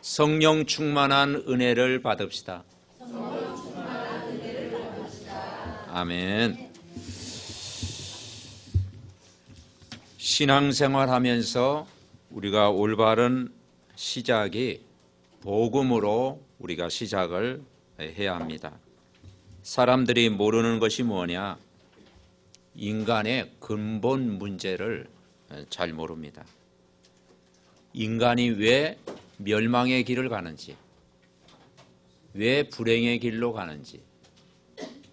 성령 충만한 은혜를 받읍시다. 아멘. 신앙생활하면서 우리가 올바른 시작이 복음으로 우리가 시작을 해야 합니다. 사람들이 모르는 것이 뭐냐? 인간의 근본 문제를 잘 모릅니다. 인간이 왜 멸망의 길을 가는지, 왜 불행의 길로 가는지,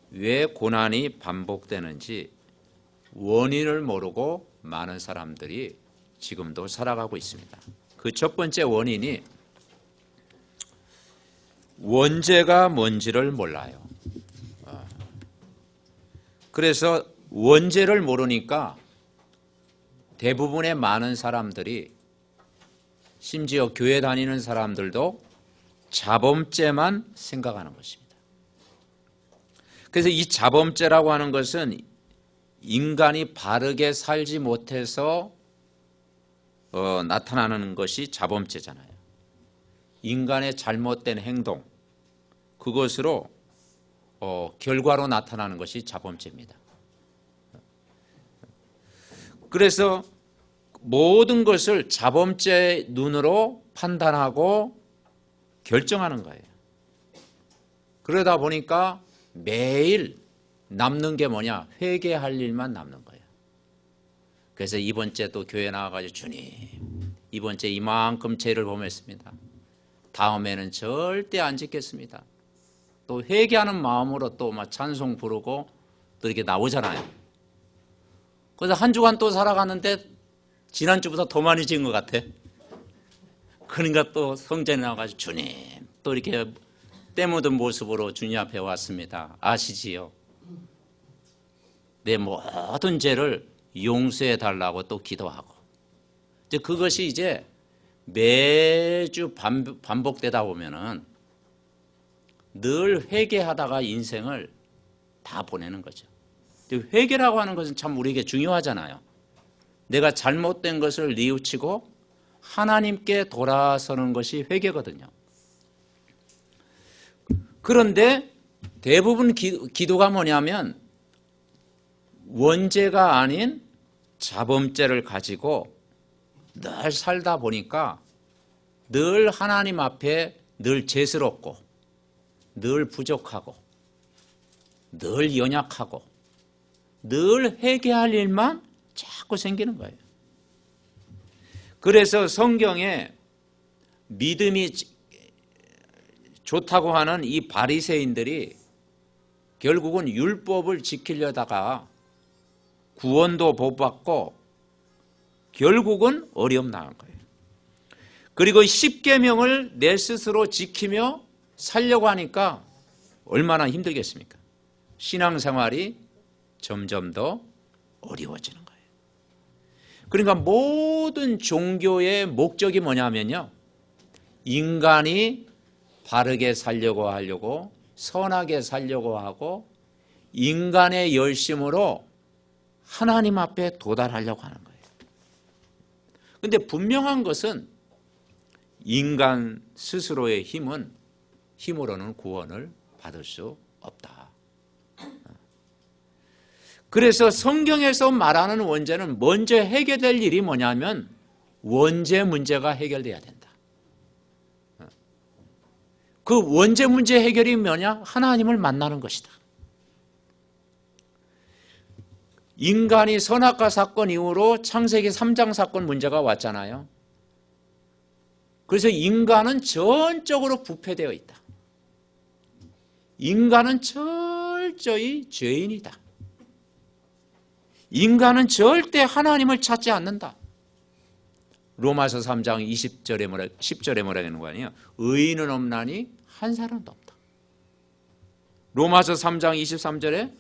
왜 고난이 반복되는지 원인을 모르고 많은 사람들이 지금도 살아가고 있습니다. 그 첫 번째 원인이 원죄가 뭔지를 몰라요. 그래서 원죄를 모르니까 대부분의 많은 사람들이, 심지어 교회 다니는 사람들도 자범죄만 생각하는 것입니다. 그래서 이 자범죄라고 하는 것은 인간이 바르게 살지 못해서 나타나는 것이 자범죄잖아요. 인간의 잘못된 행동, 그것으로 결과로 나타나는 것이 자범죄입니다. 그래서 모든 것을 자범죄 눈으로 판단하고 결정하는 거예요. 그러다 보니까 매일 남는 게 뭐냐? 회개할 일만 남는 거예요. 그래서 이번 주에 또 교회 나와가지고 주님, 이번 주에 이만큼 죄를 범했습니다. 다음에는 절대 안 짓겠습니다. 또 회개하는 마음으로 또 막 찬송 부르고 또 이렇게 나오잖아요. 그래서 한 주간 또 살아가는데 지난주보다 더 많이 지은 것 같아. 그러니까 또 성전에 나와가지고 주님, 또 이렇게 때 묻은 모습으로 주님 앞에 왔습니다. 아시지요? 내 모든 죄를 용서해 달라고 또 기도하고, 이제 그것이 이제 매주 반복되다 보면은 늘 회개하다가 인생을 다 보내는 거죠. 회개라고 하는 것은 참 우리에게 중요하잖아요. 내가 잘못된 것을 뉘우치고 하나님께 돌아서는 것이 회개거든요. 그런데 대부분 기도가 뭐냐면 원죄가 아닌 자범죄를 가지고 늘 살다 보니까 늘 하나님 앞에 늘 죄스럽고, 늘 부족하고, 늘 연약하고, 늘 회개할 일만 자꾸 생기는 거예요. 그래서 성경에 믿음이 좋다고 하는 이 바리새인들이 결국은 율법을 지키려다가 구원도 못 받고 결국은 어려움 당한 거예요. 그리고 십계명을 내 스스로 지키며 살려고 하니까 얼마나 힘들겠습니까? 신앙생활이 점점 더 어려워지는 거예요. 그러니까 모든 종교의 목적이 뭐냐면요, 인간이 바르게 살려고 하려고, 선하게 살려고 하고, 인간의 열심으로 하나님 앞에 도달하려고 하는 거예요. 그런데 분명한 것은 인간 스스로의 힘으로는 구원을 받을 수 없다. 그래서 성경에서 말하는 원죄는 먼저 해결될 일이 뭐냐면 원죄 문제가 해결돼야 된다. 그 원죄 문제 해결이 뭐냐? 하나님을 만나는 것이다. 인간이 선악과 사건 이후로 창세기 3장 사건 문제가 왔잖아요. 그래서 인간은 전적으로 부패되어 있다. 인간은 철저히 죄인이다. 인간은 절대 하나님을 찾지 않는다. 로마서 3장 10절에 뭐라 하는 거 아니에요? 의인은 없나니 한 사람도 없다. 로마서 3장 23절에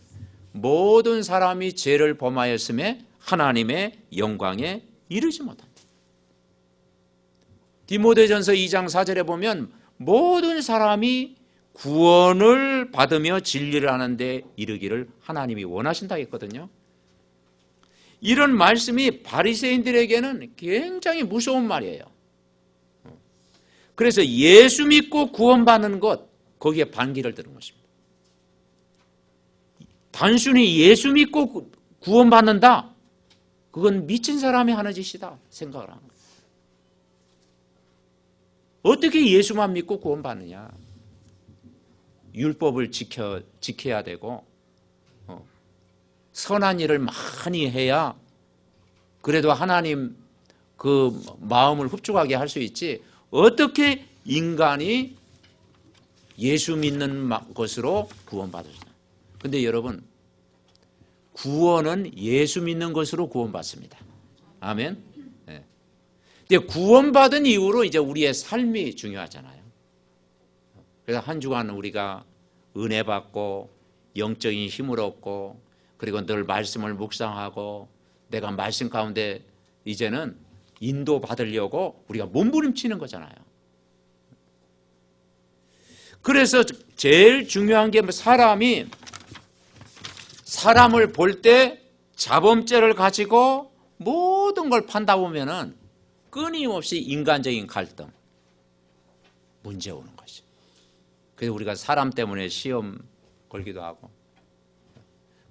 모든 사람이 죄를 범하였음에 하나님의 영광에 이르지 못한다. 디모데전서 2장 4절에 보면 모든 사람이 구원을 받으며 진리를 하는 데 이르기를 하나님이 원하신다 했거든요. 이런 말씀이 바리새인들에게는 굉장히 무서운 말이에요. 그래서 예수 믿고 구원받는 것, 거기에 반기를 드는 것입니다. 단순히 예수 믿고 구원받는다, 그건 미친 사람이 하는 짓이다 생각을 하는 거예요. 어떻게 예수만 믿고 구원받느냐? 율법을 지켜야 되고 선한 일을 많이 해야 그래도 하나님 그 마음을 흡족하게 할 수 있지, 어떻게 인간이 예수 믿는 것으로 구원받으냐? 근데 여러분, 구원은 예수 믿는 것으로 구원받습니다. 아멘. 네. 근데 구원받은 이후로 이제 우리의 삶이 중요하잖아요. 그래서 한 주간 우리가 은혜 받고 영적인 힘을 얻고 그리고 늘 말씀을 묵상하고 내가 말씀 가운데 이제는 인도 받으려고 우리가 몸부림치는 거잖아요. 그래서 제일 중요한 게 사람을 볼 때 자범죄를 가지고 모든 걸 판다 보면은 끊임없이 인간적인 갈등, 문제 오는 거죠. 그래서 우리가 사람 때문에 시험 걸기도 하고,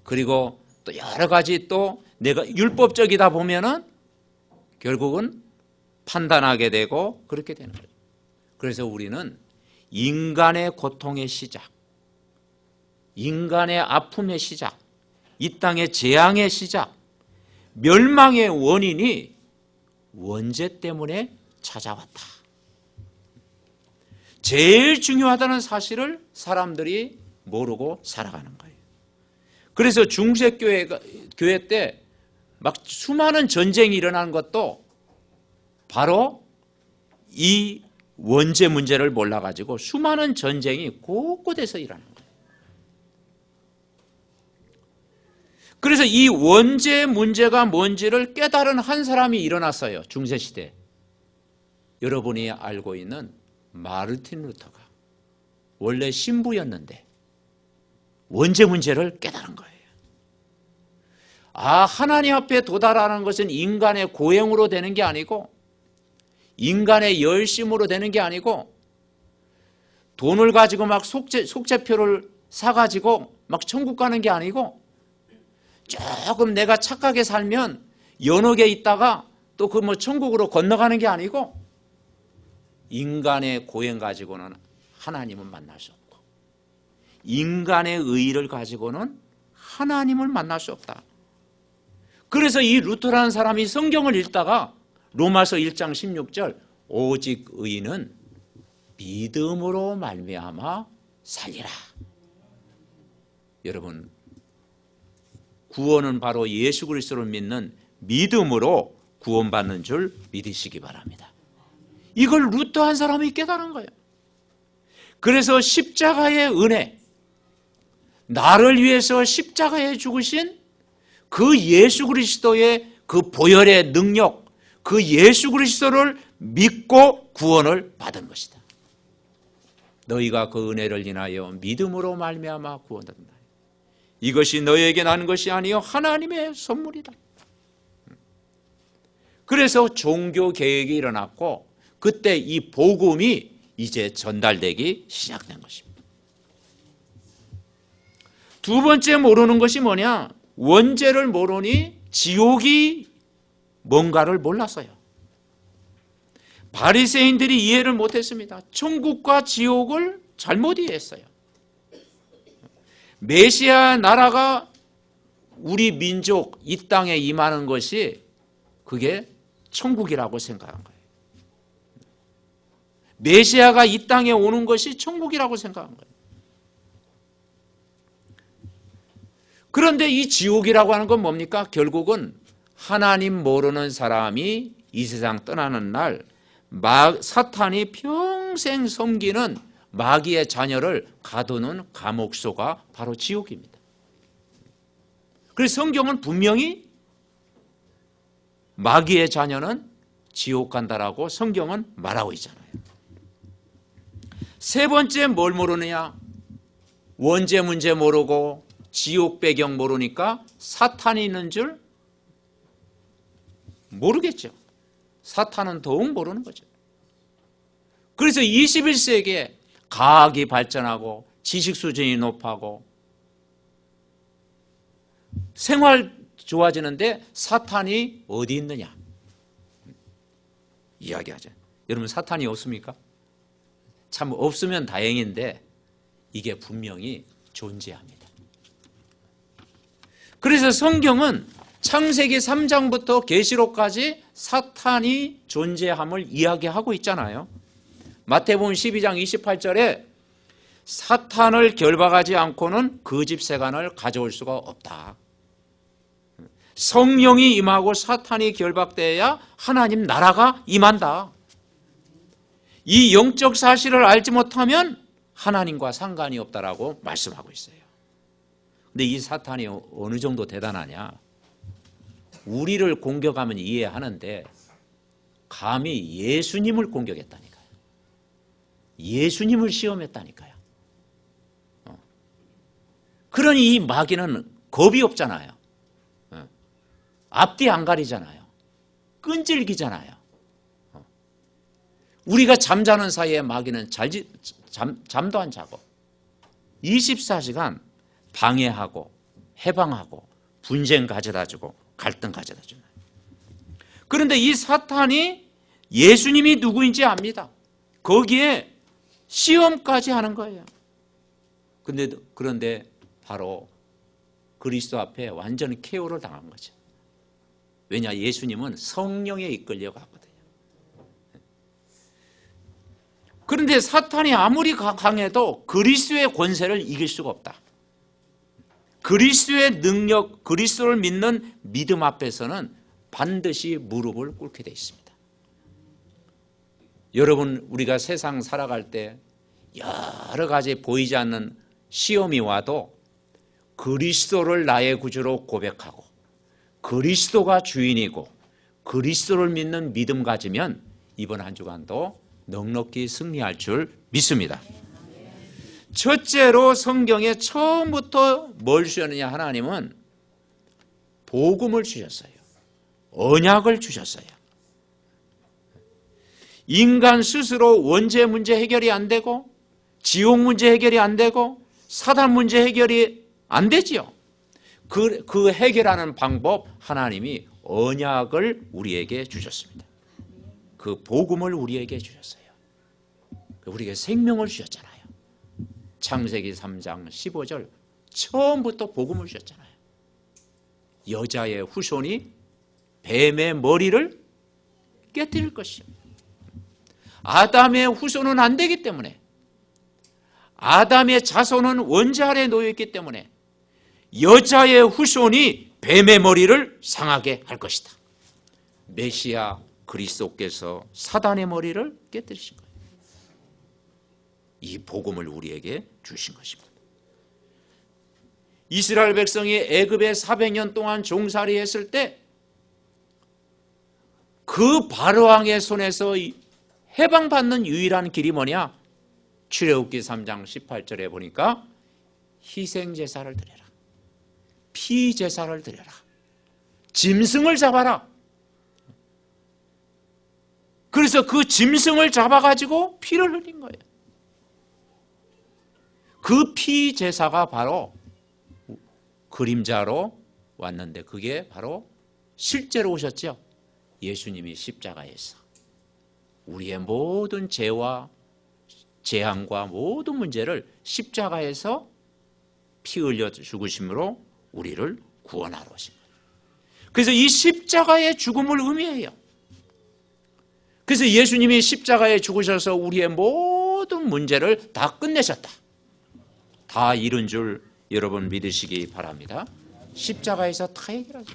그리고 또 여러 가지 또 내가 율법적이다 보면은 결국은 판단하게 되고 그렇게 되는 거예요. 그래서 우리는 인간의 고통의 시작, 인간의 아픔의 시작, 이 땅의 재앙의 시작, 멸망의 원인이 원죄 때문에 찾아왔다. 제일 중요하다는 사실을 사람들이 모르고 살아가는 거예요. 그래서 중세교회 때 막 수많은 전쟁이 일어나는 것도 바로 이 원죄 문제를 몰라가지고 수많은 전쟁이 곳곳에서 일어나는 거예요. 그래서 이 원죄 문제가 뭔지를 깨달은 한 사람이 일어났어요. 중세시대. 여러분이 알고 있는 마르틴 루터가 원래 신부였는데 원죄 문제를 깨달은 거예요. 하나님 앞에 도달하는 것은 인간의 고행으로 되는 게 아니고 인간의 열심으로 되는 게 아니고 돈을 가지고 막 속죄표를 사가지고 막 천국 가는 게 아니고 조금 내가 착하게 살면 연옥에 있다가 또 그 뭐 천국으로 건너가는 게 아니고 인간의 고행 가지고는 하나님은 만날 수 없고 인간의 의의를 가지고는 하나님을 만날 수 없다. 그래서 이 루터라는 사람이 성경을 읽다가 로마서 1장 16절 오직 의인은 믿음으로 말미암아 살리라. 여러분, 구원은 바로 예수 그리스도를 믿는 믿음으로 구원받는 줄 믿으시기 바랍니다. 이걸 루터 한 사람이 깨달은 거예요. 그래서 십자가의 은혜, 나를 위해서 십자가에 죽으신 그 예수 그리스도의 그 보혈의 능력, 그 예수 그리스도를 믿고 구원을 받은 것이다. 너희가 그 은혜를 인하여 믿음으로 말미암아 구원받는다. 이것이 너희에게 나는 것이 아니요 하나님의 선물이다. 그래서 종교 개혁이 일어났고 그때 이 복음이 이제 전달되기 시작된 것입니다. 두 번째 모르는 것이 뭐냐? 원죄를 모르니 지옥이 뭔가를 몰랐어요. 바리새인들이 이해를 못했습니다. 천국과 지옥을 잘못 이해했어요. 메시아 나라가 우리 민족 이 땅에 임하는 것이 그게 천국이라고 생각한 거예요. 메시아가 이 땅에 오는 것이 천국이라고 생각한 거예요. 그런데 이 지옥이라고 하는 건 뭡니까? 결국은 하나님 모르는 사람이 이 세상 떠나는 날 사탄이 평생 섬기는 마귀의 자녀를 가두는 감옥소가 바로 지옥입니다. 그래서 성경은 분명히 마귀의 자녀는 지옥 간다라고 성경은 말하고 있잖아요. 세 번째 뭘 모르느냐? 원죄 문제 모르고 지옥 배경 모르니까 사탄이 있는 줄 모르겠죠. 사탄은 더욱 모르는 거죠. 그래서 21세기에 과학이 발전하고 지식 수준이 높아고 생활 좋아지는데 사탄이 어디 있느냐 이야기하죠. 여러분 사탄이 없습니까? 참 없으면 다행인데 이게 분명히 존재합니다. 그래서 성경은 창세기 3장부터 계시록까지 사탄이 존재함을 이야기하고 있잖아요. 마태복음 12장 28절에 사탄을 결박하지 않고는 그 집 세간을 가져올 수가 없다. 성령이 임하고 사탄이 결박되어야 하나님 나라가 임한다. 이 영적 사실을 알지 못하면 하나님과 상관이 없다라고 말씀하고 있어요. 근데 이 사탄이 어느 정도 대단하냐? 우리를 공격하면 이해하는데 감히 예수님을 공격했다니까요. 예수님을 시험했다니까요. 그러니 이 마귀는 겁이 없잖아요. 앞뒤 안 가리잖아요. 끈질기잖아요. 우리가 잠자는 사이에 마귀는 잠도 안 자고 24시간 방해하고 해방하고 분쟁 가져다주고 갈등 가져다주는. 그런데 이 사탄이 예수님이 누구인지 압니다. 거기에 시험까지 하는 거예요. 그런데 바로 그리스도 앞에 완전히 KO를 당한 거죠. 왜냐? 예수님은 성령에 이끌려 가거든요. 그런데 사탄이 아무리 강해도 그리스도의 권세를 이길 수가 없다. 그리스도의 능력, 그리스도를 믿는 믿음 앞에서는 반드시 무릎을 꿇게 되어 있습니다. 여러분, 우리가 세상 살아갈 때 여러 가지 보이지 않는 시험이 와도 그리스도를 나의 구주로 고백하고 그리스도가 주인이고 그리스도를 믿는 믿음 가지면 이번 한 주간도 넉넉히 승리할 줄 믿습니다. 첫째로 성경에 처음부터 뭘 주셨느냐? 하나님은 복음을 주셨어요. 언약을 주셨어요. 인간 스스로 원죄 문제 해결이 안 되고 지옥 문제 해결이 안 되고 사단 문제 해결이 안 되지요. 그 해결하는 방법 하나님이 언약을 우리에게 주셨습니다. 그 복음을 우리에게 주셨어요. 우리에게 생명을 주셨잖아요. 창세기 3장 15절 처음부터 복음을 주셨잖아요. 여자의 후손이 뱀의 머리를 깨뜨릴 것이요. 아담의 후손은 안 되기 때문에 아담의 자손은 원죄 아래에 놓여있기 때문에 여자의 후손이 뱀의 머리를 상하게 할 것이다. 메시아 그리스도께서 사단의 머리를 깨뜨리신 거예요. 이 복음을 우리에게 주신 것입니다. 이스라엘 백성이 애굽에 400년 동안 종살이 했을 때 그 바로왕의 손에서 해방받는 유일한 길이 뭐냐? 출애굽기 3장 18절에 보니까 희생제사를 드려라. 피제사를 드려라. 짐승을 잡아라. 그래서 그 짐승을 잡아가지고 피를 흘린 거예요. 그 피제사가 바로 그림자로 왔는데 그게 바로 실제로 오셨죠. 예수님이 십자가에서 우리의 모든 죄와 재앙과 모든 문제를 십자가에서 피 흘려 죽으심으로 우리를 구원하러 오신 거예요. 그래서 이 십자가의 죽음을 의미해요. 그래서 예수님이 십자가에 죽으셔서 우리의 모든 문제를 다 끝내셨다. 다 이룬 줄 여러분 믿으시기 바랍니다. 십자가에서 다 해결하죠.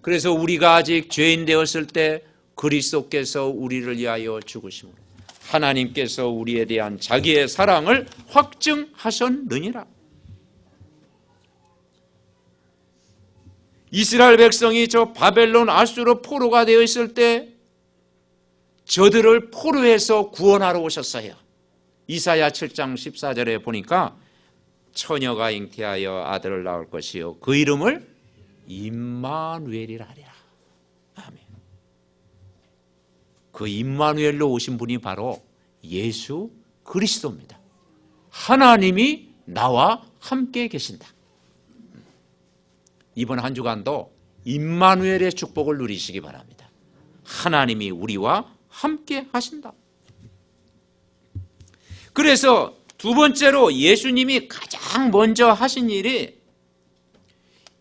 그래서 우리가 아직 죄인 되었을 때 그리스도께서 우리를 위하여 죽으심으로 하나님께서 우리에 대한 자기의 사랑을 확증하셨느니라. 이스라엘 백성이 저 바벨론 아수르 포로가 되어 있을 때 저들을 포로에서 구원하러 오셨어요. 이사야 7장 14절에 보니까 처녀가 잉태하여 아들을 낳을 것이요 그 이름을 임마누엘이라 하리라. 아멘. 그 임마누엘로 오신 분이 바로 예수 그리스도입니다. 하나님이 나와 함께 계신다. 이번 한 주간도 임마누엘의 축복을 누리시기 바랍니다. 하나님이 우리와 함께 하신다. 그래서 두 번째로 예수님이 가장 먼저 하신 일이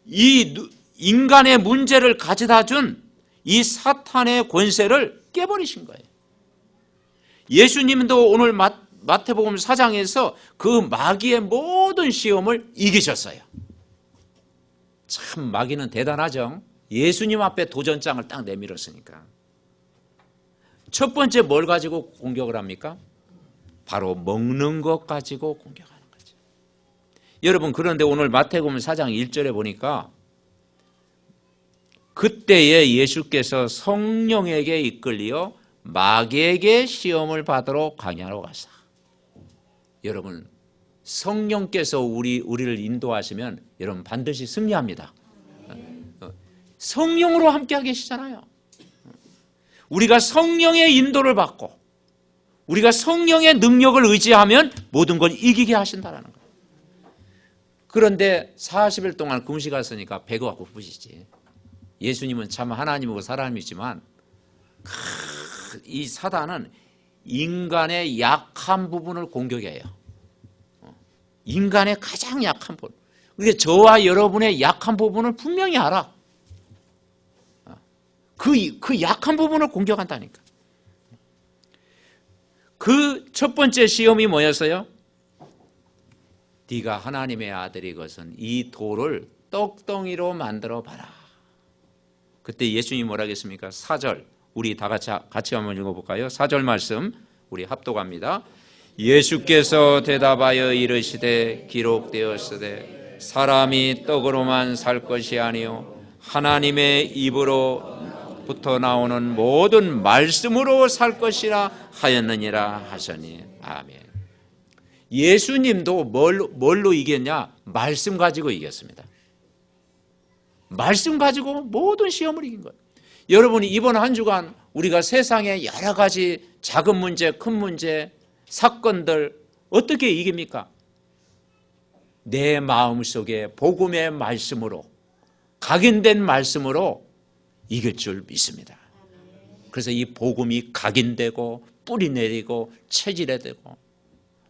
이 인간의 문제를 가져다 준 이 사탄의 권세를 깨버리신 거예요. 예수님도 오늘 마태복음 4장에서 그 마귀의 모든 시험을 이기셨어요. 참 마귀는 대단하죠. 예수님 앞에 도전장을 딱 내밀었으니까. 첫 번째 뭘 가지고 공격을 합니까? 바로 먹는 것 가지고 공격하는 거죠. 여러분, 그런데 오늘 마태복음 4장 1절에 보니까 그때에 예수께서 성령에게 이끌려 마귀에게 시험을 받으러 광야로 가사. 여러분, 성령께서 우리를 인도하시면 여러분 반드시 승리합니다. 성령으로 함께 계시잖아요. 우리가 성령의 인도를 받고 우리가 성령의 능력을 의지하면 모든 걸 이기게 하신다는 거예요. 그런데 40일 동안 금식하셨으니까 배가 고프시지. 예수님은 참 하나님이고 사람이지만 이 사단은 인간의 약한 부분을 공격해요. 인간의 가장 약한 부분. 그게 저와 여러분의 약한 부분을 분명히 알아. 그 약한 부분을 공격한다니까. 그 첫 번째 시험이 뭐였어요? 네가 하나님의 아들이것은 이 돌을 떡덩이로 만들어 봐라. 그때 예수님이 뭐라 했습니까? 4절 우리 다 같이 한번 읽어볼까요? 4절 말씀 우리 합독합니다. 예수께서 대답하여 이르시되 기록되었으되 사람이 떡으로만 살 것이 아니요 하나님의 입으로부터 나오는 모든 말씀으로 살 것이라 하였느니라 하시니. 아멘. 예수님도 뭘로 이겼냐? 말씀 가지고 이겼습니다. 말씀 가지고 모든 시험을 이긴 거예요. 여러분이 이번 한 주간 우리가 세상의 여러 가지 작은 문제, 큰 문제, 사건들 어떻게 이깁니까? 내 마음속에 복음의 말씀으로, 각인된 말씀으로 이길 줄 믿습니다. 그래서 이 복음이 각인되고 뿌리 내리고 체질화되고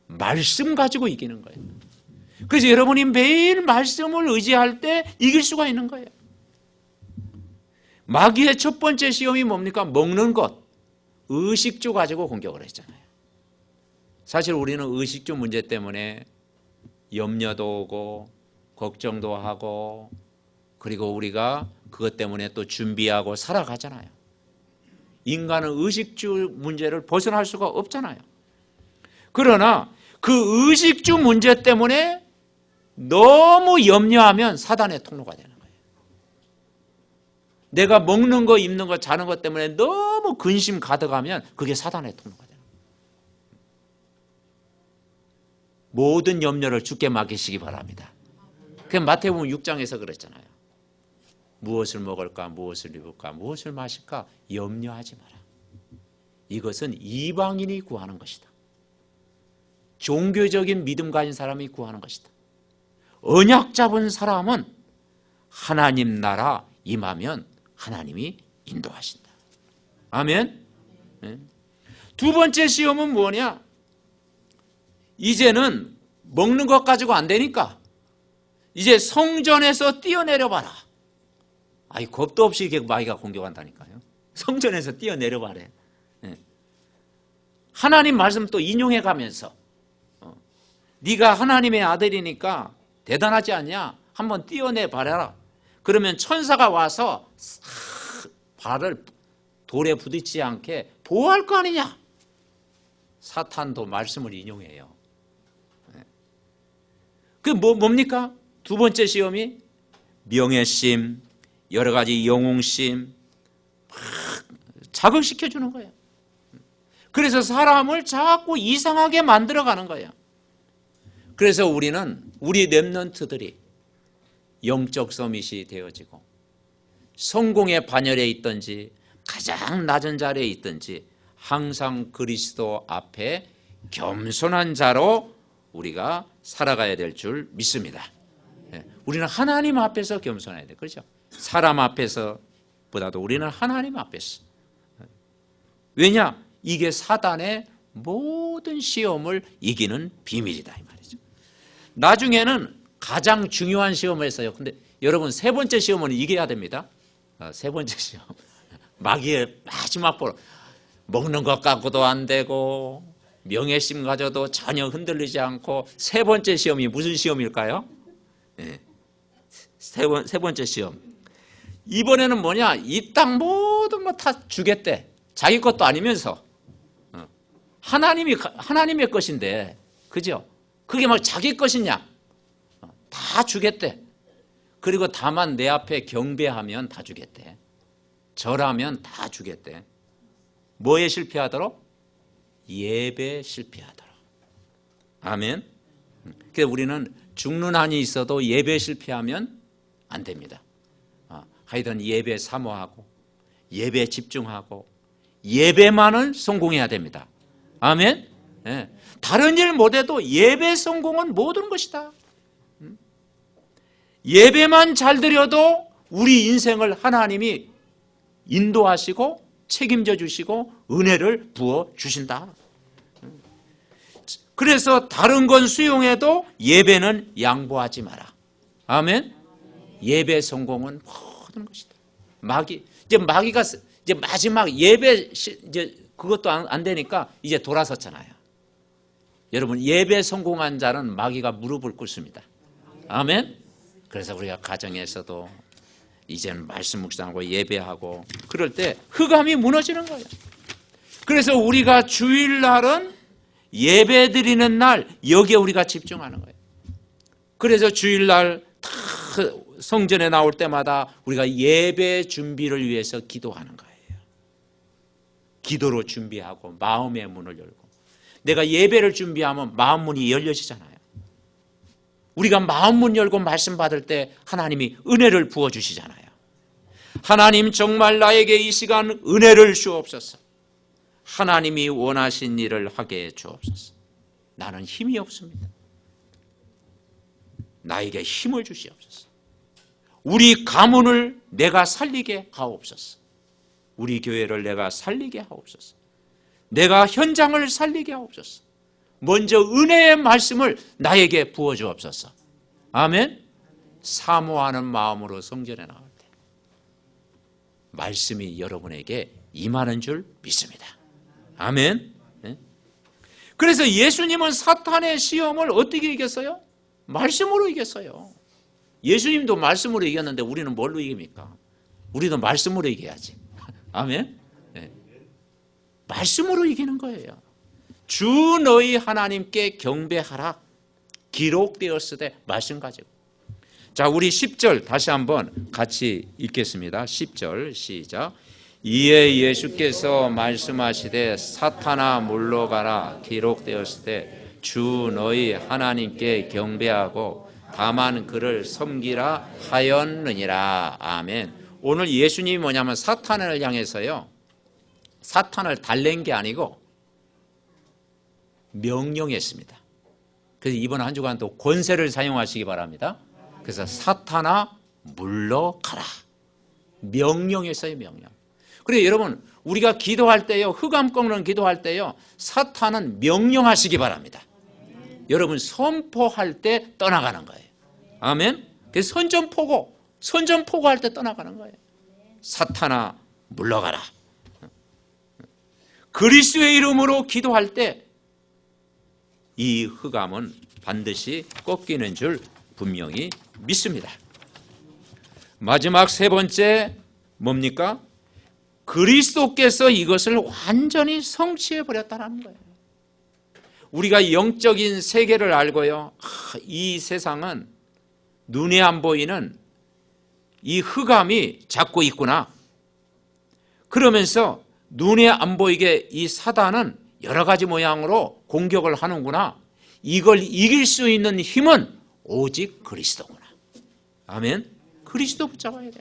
말씀 가지고 이기는 거예요. 그래서 여러분이 매일 말씀을 의지할 때 이길 수가 있는 거예요. 마귀의 첫 번째 시험이 뭡니까? 먹는 것, 의식주 가지고 공격을 했잖아요. 사실 우리는 의식주 문제 때문에 염려도 오고 걱정도 하고 그리고 우리가 그것 때문에 또 준비하고 살아가잖아요. 인간은 의식주 문제를 벗어날 수가 없잖아요. 그러나 그 의식주 문제 때문에 너무 염려하면 사단의 통로가 되는 거예요. 내가 먹는 거, 입는 거, 자는 것 때문에 너무 근심 가득하면 그게 사단의 통로가 되는 거예요. 모든 염려를 주께 맡기시기 바랍니다. 그 마태복음 6장에서 그랬잖아요. 무엇을 먹을까, 무엇을 입을까, 무엇을 마실까 염려하지 마라. 이것은 이방인이 구하는 것이다. 종교적인 믿음 가진 사람이 구하는 것이다. 언약 잡은 사람은 하나님 나라 임하면 하나님이 인도하신다. 아멘. 두 번째 시험은 뭐냐? 이제는 먹는 것 가지고 안 되니까 이제 성전에서 뛰어내려봐라. 아이, 겁도 없이 이렇게 마귀가 공격한다니까요. 성전에서 뛰어내려봐래. 하나님 말씀 또 인용해 가면서 네가 하나님의 아들이니까 대단하지 않냐? 한번 뛰어내봐라. 그러면 천사가 와서 발을 돌에 부딪히지 않게 보호할 거 아니냐? 사탄도 말씀을 인용해요. 그 뭡니까? 두 번째 시험이 명예심, 여러 가지 영웅심 자극시켜주는 거예요. 그래서 사람을 자꾸 이상하게 만들어가는 거예요. 그래서 우리는 우리 렘넌트들이 영적 서밋이 되어지고 성공의 반열에 있든지 가장 낮은 자리에 있든지 항상 그리스도 앞에 겸손한 자로 우리가 살아가야 될 줄 믿습니다. 우리는 하나님 앞에서 겸손해야 돼. 그렇죠? 사람 앞에서보다도 우리는 하나님 앞에서. 왜냐? 이게 사단의 모든 시험을 이기는 비밀이다 이 말이죠. 나중에는 가장 중요한 시험을 했어요. 근데 여러분 세 번째 시험은 이겨야 됩니다. 세 번째 시험. 마귀의 마지막 보러 먹는 것 갖고도 안 되고 명예심 가져도 전혀 흔들리지 않고 세 번째 시험이 무슨 시험일까요? 네. 세 번째 시험. 이번에는 뭐냐? 이 땅 모든 거 다 주겠대. 자기 것도 아니면서 하나님의 것인데, 그죠? 그게 막 자기 것이냐? 다 주겠대. 그리고 다만 내 앞에 경배하면 다 주겠대. 절하면 다 주겠대. 뭐에 실패하도록? 예배에 실패하도록. 아멘. 그래서 우리는 죽는 한이 있어도 예배에 실패하면 안 됩니다. 하여튼 예배 사모하고 예배에 집중하고 예배만을 성공해야 됩니다. 아멘. 네. 다른 일 못해도 예배 성공은 모든 것이다. 예배만 잘 드려도 우리 인생을 하나님이 인도하시고 책임져 주시고 은혜를 부어 주신다. 그래서 다른 건 수용해도 예배는 양보하지 마라. 아멘. 예배 성공은 모든 것이다. 마귀가 이제 마지막 예배 이제 그것도 안 되니까 이제 돌아섰잖아요. 여러분 예배 성공한 자는 마귀가 무릎을 꿇습니다. 아멘. 그래서 우리가 가정에서도 이제는 말씀 묵상하고 예배하고 그럴 때 흑암이 무너지는 거예요. 그래서 우리가 주일날은 예배 드리는 날 여기에 우리가 집중하는 거예요. 그래서 주일날 다 성전에 나올 때마다 우리가 예배 준비를 위해서 기도하는 거예요. 기도로 준비하고 마음의 문을 열고 내가 예배를 준비하면 마음 문이 열려지잖아요. 우리가 마음 문 열고 말씀 받을 때 하나님이 은혜를 부어주시잖아요. 하나님 정말 나에게 이 시간 은혜를 주옵소서. 하나님이 원하신 일을 하게 해 주옵소서. 나는 힘이 없습니다. 나에게 힘을 주시옵소서. 우리 가문을 내가 살리게 하옵소서. 우리 교회를 내가 살리게 하옵소서. 내가 현장을 살리게 하옵소서. 먼저 은혜의 말씀을 나에게 부어 주옵소서. 아멘. 사모하는 마음으로 성전에 나올 때 말씀이 여러분에게 임하는 줄 믿습니다. 아멘. 그래서 예수님은 사탄의 시험을 어떻게 이겼어요? 말씀으로 이겼어요. 예수님도 말씀으로 이겼는데 우리는 뭘로 이깁니까? 우리도 말씀으로 이겨야지. 아멘. 네. 말씀으로 이기는 거예요. 주 너희 하나님께 경배하라. 기록되었으되 말씀 가지고. 자, 우리 10절 다시 한번 같이 읽겠습니다. 10절 시작. 이에 예수께서 말씀하시되 사탄아 물러가라. 기록되었으되 주 너희 하나님께 경배하고 다만 그를 섬기라 하였느니라. 아멘. 오늘 예수님이 뭐냐면 사탄을 향해서요. 사탄을 달랜 게 아니고 명령했습니다. 그래서 이번 한 주간도 권세를 사용하시기 바랍니다. 그래서 사탄아 물러가라. 명령했어요. 명령. 그래서 여러분 우리가 기도할 때요. 흑암 꺾는 기도할 때요. 사탄은 명령하시기 바랍니다. 여러분 선포할 때 떠나가는 거예요. 아멘. 그래서 선전포고 할 때 떠나가는 거예요. 사탄아 물러가라. 그리스도의 이름으로 기도할 때 이 흑암은 반드시 꺾이는 줄 분명히 믿습니다. 마지막 세 번째 뭡니까? 그리스도께서 이것을 완전히 성취해 버렸다는 거예요. 우리가 영적인 세계를 알고요. 이 세상은 눈에 안 보이는 이 흑암이 잡고 있구나. 그러면서 눈에 안 보이게 이 사단은 여러 가지 모양으로 공격을 하는구나. 이걸 이길 수 있는 힘은 오직 그리스도구나. 아멘. 그리스도 붙잡아야 돼.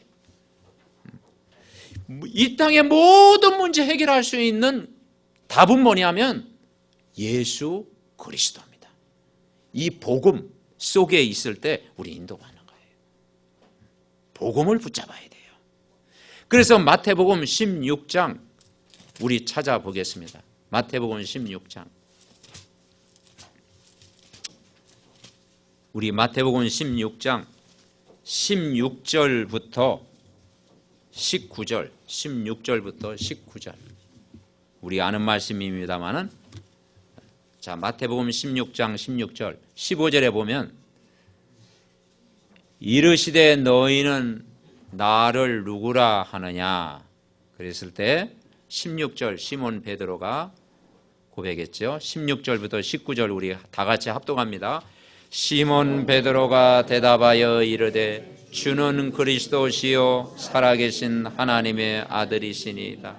이 땅의 모든 문제 해결할 수 있는 답은 뭐냐면 예수 그리스도입니다. 이 복음 속에 있을 때 우리 인도받는 거예요. 복음을 붙잡아야 돼요. 그래서 마태복음 16장 우리 찾아보겠습니다. 마태복음 16장. 우리 마태복음 16장 16절부터 19절, 16절부터 19절. 우리 아는 말씀입니다만은, 자, 마태복음 16장 16절, 15절에 보면 이르시되 너희는 나를 누구라 하느냐 그랬을 때 16절 시몬 베드로가 고백했죠. 16절부터 19절 우리 다 같이 합독합니다. 시몬 베드로가 대답하여 이르되 주는 그리스도시요 살아계신 하나님의 아들이시니이다.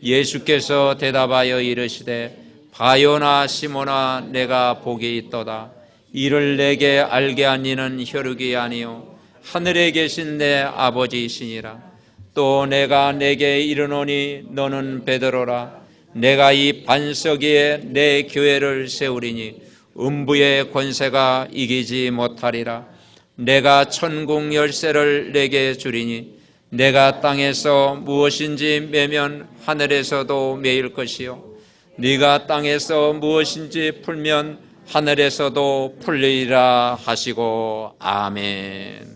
예수께서 대답하여 이르시되 바요나 시몬아 내가 복이 있도다. 이를 내게 알게 한 이는 혈육이 아니요 하늘에 계신 내 아버지이시니라. 또 내가 내게 이르노니 너는 베드로라. 내가 이 반석 위에 내 교회를 세우리니 음부의 권세가 이기지 못하리라. 내가 천국 열쇠를 내게 주리니 내가 땅에서 무엇인지 매면 하늘에서도 매일 것이요 네가 땅에서 무엇인지 풀면 하늘에서도 풀리리라 하시고 아멘.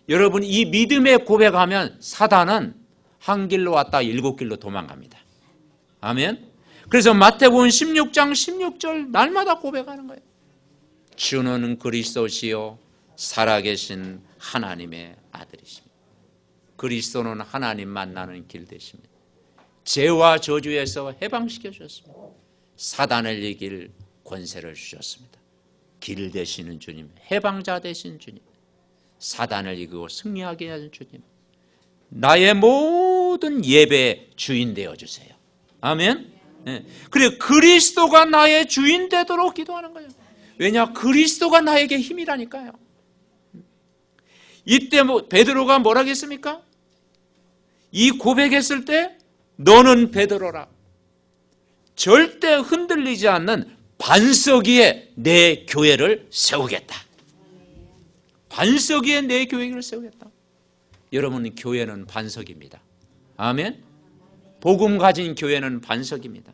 여러분, 이 믿음의 고백하면 사단은 한 길로 왔다 7길로 도망갑니다. 아멘. 그래서 마태복음 16장 16절 날마다 고백하는 거예요. 주는 그리스도시요 살아계신 하나님의 아들이십니다. 그리스도는 하나님 만나는 길 되십니다. 죄와 저주에서 해방시켜 주셨습니다. 사단을 이길 권세를 주셨습니다. 길 되시는 주님, 해방자 되신 주님, 사단을 이기고 승리하게 하는 주님, 나의 모든 예배의 주인 되어주세요. 아멘. 네. 그래, 그리스도가 나의 주인 되도록 기도하는 거예요. 왜냐? 그리스도가 나에게 힘이라니까요. 이때 베드로가 뭐라 했습니까? 이 고백했을 때 너는 베드로라. 절대 흔들리지 않는 반석 위에 내 교회를 세우겠다. 반석 위에 내 교회를 세우겠다. 여러분, 교회는 반석입니다. 아멘. 복음 가진 교회는 반석입니다.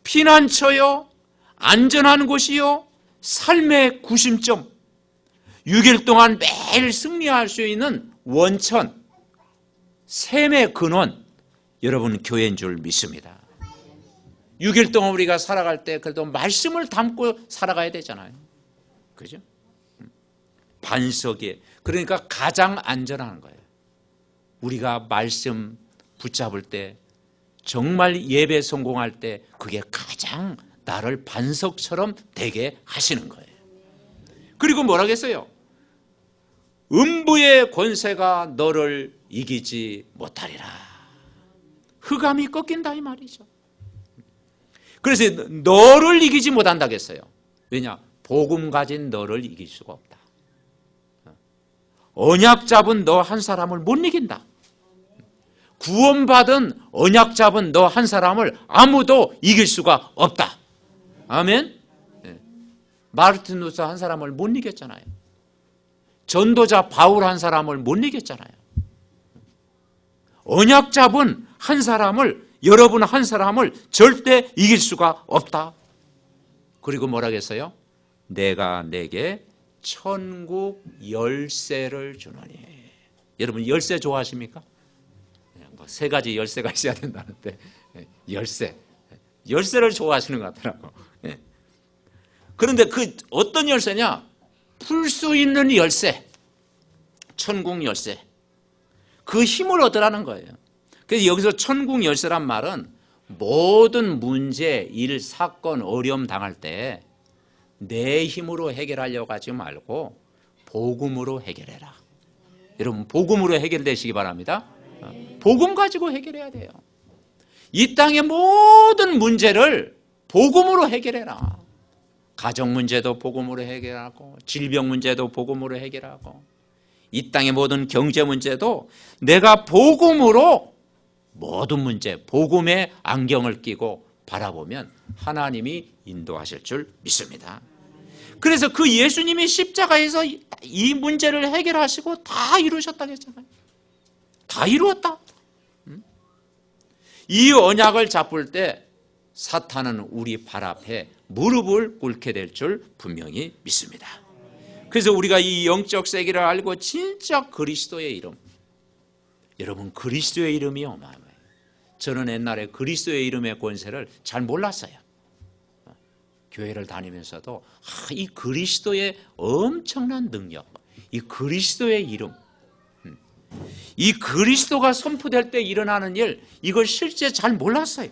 피난처요, 안전한 곳이요, 삶의 구심점, 6일 동안 매일 승리할 수 있는 원천, 샘의 근원, 여러분 교회인 줄 믿습니다. 6일 동안 우리가 살아갈 때 그래도 말씀을 담고 살아가야 되잖아요. 그죠? 반석에, 그러니까 가장 안전한 거예요. 우리가 말씀 붙잡을 때, 정말 예배 성공할 때 그게 가장 나를 반석처럼 되게 하시는 거예요. 그리고 뭐라겠어요? 음부의 권세가 너를 이기지 못하리라. 흑암이 꺾인다 이 말이죠. 그래서 너를 이기지 못한다겠어요. 왜냐? 복음 가진 너를 이길 수가 없다. 언약 잡은 너 한 사람을 못 이긴다. 구원받은 언약 잡은 너 한 사람을 아무도 이길 수가 없다. 아멘. 마르틴 루터 한 사람을 못 이겼잖아요. 전도자 바울 한 사람을 못 이겼잖아요. 언약 잡은 한 사람을, 여러분 한 사람을 절대 이길 수가 없다. 그리고 뭐라겠어요? 내가 내게 천국 열쇠를 주노니. 여러분 열쇠 좋아하십니까? 세 가지 열쇠가 있어야 된다는데, 열쇠를 좋아하시는 것 같더라고. 그런데 그 어떤 열쇠냐? 풀 수 있는 열쇠, 천국 열쇠. 그 힘을 얻으라는 거예요. 그래서 여기서 천국 열쇠란 말은 모든 문제, 일, 사건, 어려움 당할 때 내 힘으로 해결하려고 하지 말고 복음으로 해결해라. 여러분 복음으로 해결되시기 바랍니다. 복음 가지고 해결해야 돼요. 이 땅의 모든 문제를 복음으로 해결해라. 가정 문제도 복음으로 해결하고, 질병 문제도 복음으로 해결하고, 이 땅의 모든 경제 문제도 내가 복음으로 모든 문제 복음의 안경을 끼고 바라보면 하나님이 인도하실 줄 믿습니다. 그래서 그 예수님이 십자가에서 이 문제를 해결하시고 다 이루셨다고 했잖아요. 다 이루었다. 이 언약을 잡을 때 사탄은 우리 발 앞에 무릎을 꿇게 될 줄 분명히 믿습니다. 그래서 우리가 이 영적 세계를 알고 진짜 그리스도의 이름, 여러분 그리스도의 이름이 어마어마해요. 저는 옛날에 그리스도의 이름의 권세를 잘 몰랐어요. 교회를 다니면서도 이 그리스도의 엄청난 능력, 이 그리스도의 이름, 이 그리스도가 선포될 때 일어나는 일, 이걸 실제 잘 몰랐어요.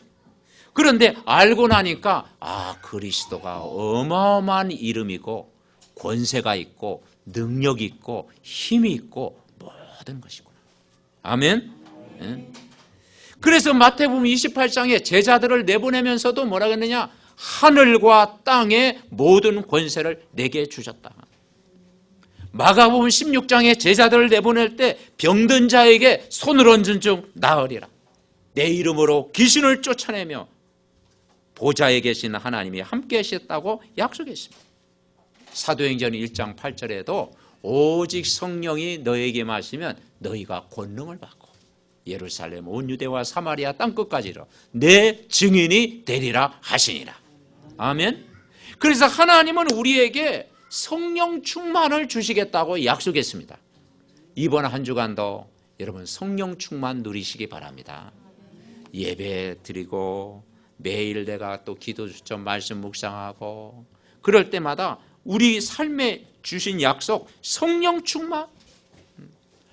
그런데 알고 나니까 그리스도가 어마어마한 이름이고 권세가 있고 능력이 있고 힘이 있고 모든 것이구나. 아멘. 그래서 마태복음 28장에 제자들을 내보내면서도 뭐라 그랬느냐? 하늘과 땅의 모든 권세를 내게 주셨다. 마가복음 16장에 제자들을 내보낼 때 병든 자에게 손을 얹은 즉 나으리라. 내 이름으로 귀신을 쫓아내며 보좌에 계신 하나님이 함께 하셨다고 약속했습니다. 사도행전 1장 8절에도 오직 성령이 너에게 마시면 너희가 권능을 받고 예루살렘 온 유대와 사마리아 땅끝까지로 내 증인이 되리라 하시니라. 아멘. 그래서 하나님은 우리에게 성령 충만을 주시겠다고 약속했습니다. 이번 한 주간도 여러분 성령 충만 누리시기 바랍니다. 예배 드리고 매일 내가 또 기도 주점 말씀 묵상하고 그럴 때마다 우리 삶에 주신 약속 성령 충만,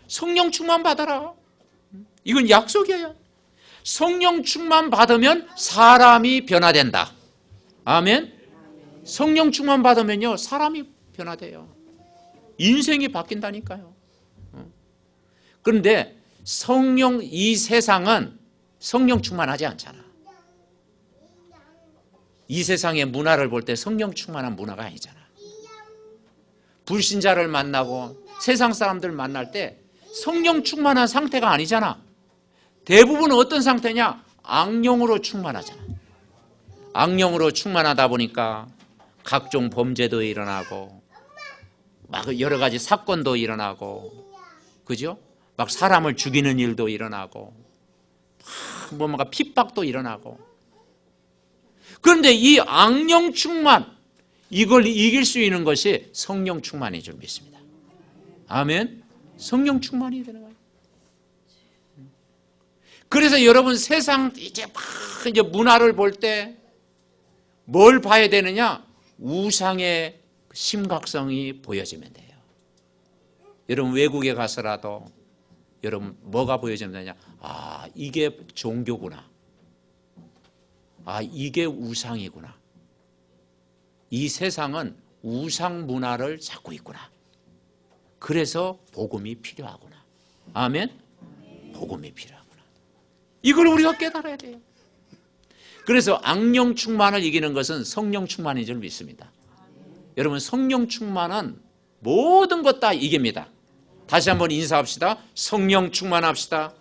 성령 충만 받아라. 이건 약속이에요. 성령 충만 받으면 사람이 변화된다. 아멘. 성령 충만 받으면요 사람이 변화돼요. 인생이 바뀐다니까요. 그런데 이 세상은 성령 충만하지 않잖아. 이 세상의 문화를 볼 때 성령 충만한 문화가 아니잖아. 불신자를 만나고 세상 사람들 만날 때 성령 충만한 상태가 아니잖아. 대부분 어떤 상태냐? 악령으로 충만하잖아. 악령으로 충만하다 보니까 각종 범죄도 일어나고 막 여러 가지 사건도 일어나고 그죠? 막 사람을 죽이는 일도 일어나고 뭔가 핍박도 일어나고. 그런데 이 악령 충만, 이걸 이길 수 있는 것이 성령 충만인 줄 믿습니다. 아멘. 성령 충만이 되는 거예요. 그래서 여러분 세상 이제 문화를 볼 때 뭘 봐야 되느냐? 우상의 심각성이 보여지면 돼요. 여러분 외국에 가서라도 여러분 뭐가 보여지면 되냐? 이게 종교구나. 이게 우상이구나. 이 세상은 우상 문화를 잡고 있구나. 그래서 복음이 필요하구나. 아멘. 복음이 필요하구나. 이걸 우리가 깨달아야 돼요. 그래서 악령 충만을 이기는 것은 성령 충만인 줄 믿습니다. 여러분 성령 충만은 모든 것 다 이깁니다. 다시 한번 인사합시다. 성령 충만합시다.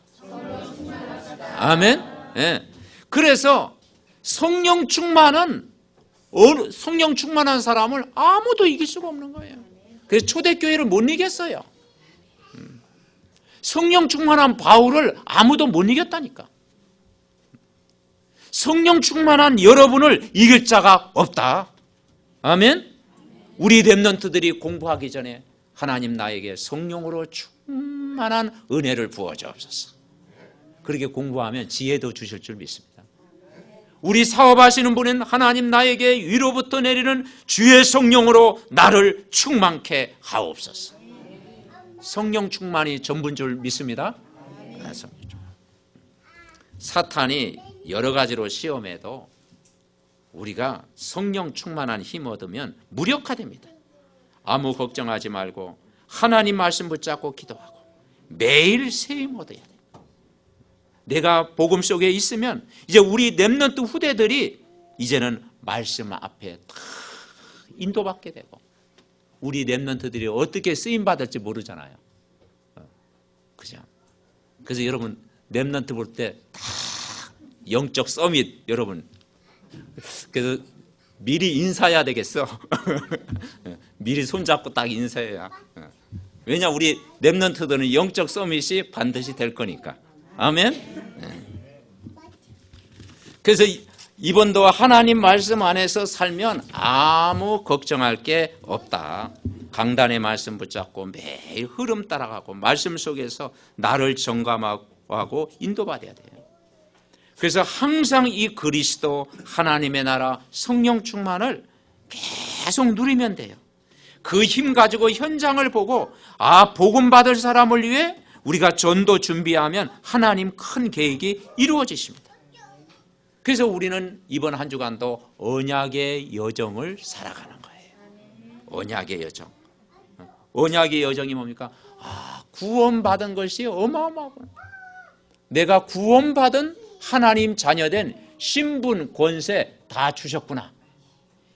아멘. 네. 그래서 성령 충만한 사람을 아무도 이길 수가 없는 거예요. 그래서 초대교회를 못 이겼어요. 성령 충만한 바울을 아무도 못 이겼다니까. 성령 충만한 여러분을 이길 자가 없다. 아멘. 우리 렘넌트들이 공부하기 전에 하나님 나에게 성령으로 충만한 은혜를 부어주옵소서. 그렇게 공부하면 지혜도 주실 줄 믿습니다. 우리 사업하시는 분은 하나님 나에게 위로부터 내리는 주의 성령으로 나를 충만케 하옵소서. 성령 충만이 전부인 줄 믿습니다. 사탄이 여러 가지로 시험해도 우리가 성령 충만한 힘 얻으면 무력화됩니다. 아무 걱정하지 말고 하나님 말씀 붙잡고 기도하고 매일 새힘 얻어야 돼요. 내가 복음 속에 있으면 이제 우리 렘넌트 후대들이 이제는 말씀 앞에 다 인도받게 되고 우리 렘넌트들이 어떻게 쓰임 받을지 모르잖아요. 그죠? 그래서 여러분 렘넌트 볼 때 다 영적 서밋 여러분. 그래서 미리 인사해야 되겠어. 미리 손잡고 딱 인사해야. 왜냐 우리 렘넌트들은 영적 서밋이 반드시 될 거니까. 아멘. 그래서 이번도 하나님 말씀 안에서 살면 아무 걱정할 게 없다. 강단의 말씀 붙잡고 매일 흐름 따라가고 말씀 속에서 나를 점검하고 인도받아야 돼요. 그래서 항상 이 그리스도 하나님의 나라 성령 충만을 계속 누리면 돼요. 그 힘 가지고 현장을 보고 복음 받을 사람을 위해 우리가 전도 준비하면 하나님 큰 계획이 이루어지십니다. 그래서 우리는 이번 한 주간도 언약의 여정을 살아가는 거예요. 언약의 여정. 언약의 여정이 뭡니까? 구원받은 것이 어마어마하구나. 내가 구원받은 하나님 자녀된 신분, 권세 다 주셨구나.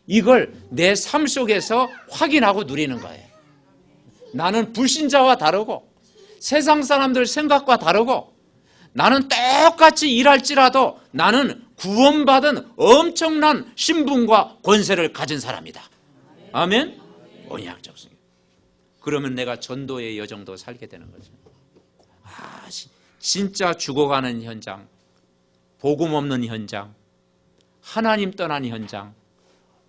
이걸 내 삶 속에서 확인하고 누리는 거예요. 나는 불신자와 다르고 세상 사람들 생각과 다르고 나는 똑같이 일할지라도 나는 구원받은 엄청난 신분과 권세를 가진 사람이다. 아멘? 언약적 성경. 그러면 내가 전도의 여정도 살게 되는 거죠. 진짜 죽어가는 현장, 복음 없는 현장, 하나님 떠난 현장,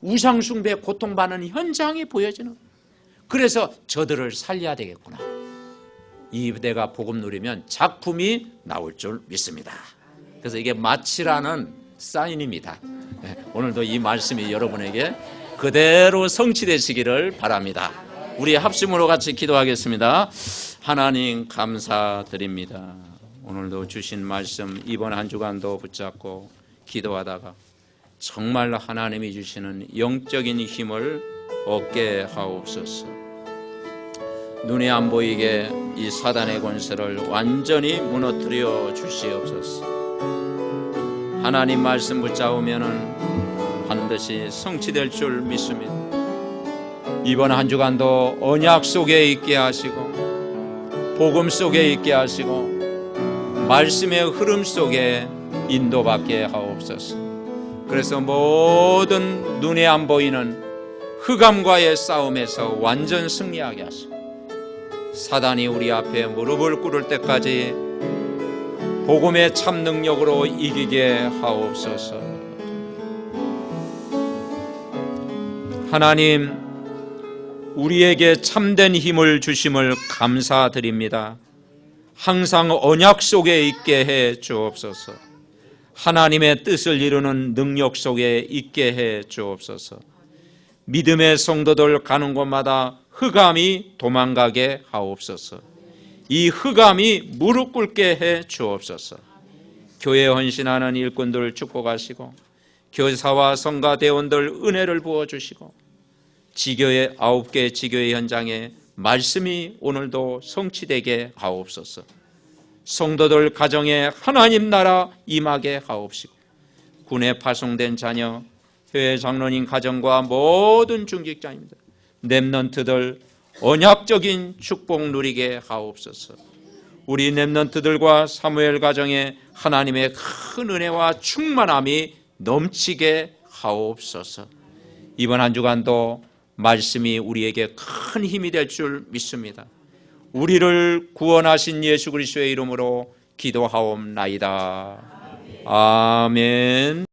우상 숭배에 고통받는 현장이 보여지는 거예요. 그래서 저들을 살려야 되겠구나. 내가 복음 누리면 작품이 나올 줄 믿습니다. 그래서 이게 마치라는 사인입니다. 오늘도 이 말씀이 여러분에게 그대로 성취되시기를 바랍니다. 우리 합심으로 같이 기도하겠습니다. 하나님 감사드립니다. 오늘도 주신 말씀 이번 한 주간도 붙잡고 기도하다가 정말 하나님이 주시는 영적인 힘을 얻게 하옵소서. 눈에 안 보이게 이 사단의 권세를 완전히 무너뜨려 주시옵소서. 하나님 말씀 붙잡으면은 반드시 성취될 줄 믿습니다. 이번 한 주간도 언약 속에 있게 하시고 복음 속에 있게 하시고 말씀의 흐름 속에 인도받게 하옵소서. 그래서 모든 눈에 안 보이는 흑암과의 싸움에서 완전 승리하게 하시고 사단이 우리 앞에 무릎을 꿇을 때까지 복음의 참 능력으로 이기게 하옵소서. 하나님, 우리에게 참된 힘을 주심을 감사드립니다. 항상 언약 속에 있게 해 주옵소서. 하나님의 뜻을 이루는 능력 속에 있게 해 주옵소서. 믿음의 성도들 가는 곳마다 흑암이 도망가게 하옵소서. 이 흑암이 무릎 꿇게 해 주옵소서. 교회에 헌신하는 일꾼들을 축복하시고 교사와 성가 대원들 은혜를 부어주시고 지교의 9개 지교의 현장에 말씀이 오늘도 성취되게 하옵소서. 성도들 가정에 하나님 나라 임하게 하옵시고 군에 파송된 자녀, 교회 장로님 가정과 모든 중직자입니다. 렘넌트들 언약적인 축복 누리게 하옵소서. 우리 렘넌트들과 사무엘 가정에 하나님의 큰 은혜와 충만함이 넘치게 하옵소서. 이번 한 주간도 말씀이 우리에게 큰 힘이 될 줄 믿습니다. 우리를 구원하신 예수 그리스도의 이름으로 기도하옵나이다. 아멘.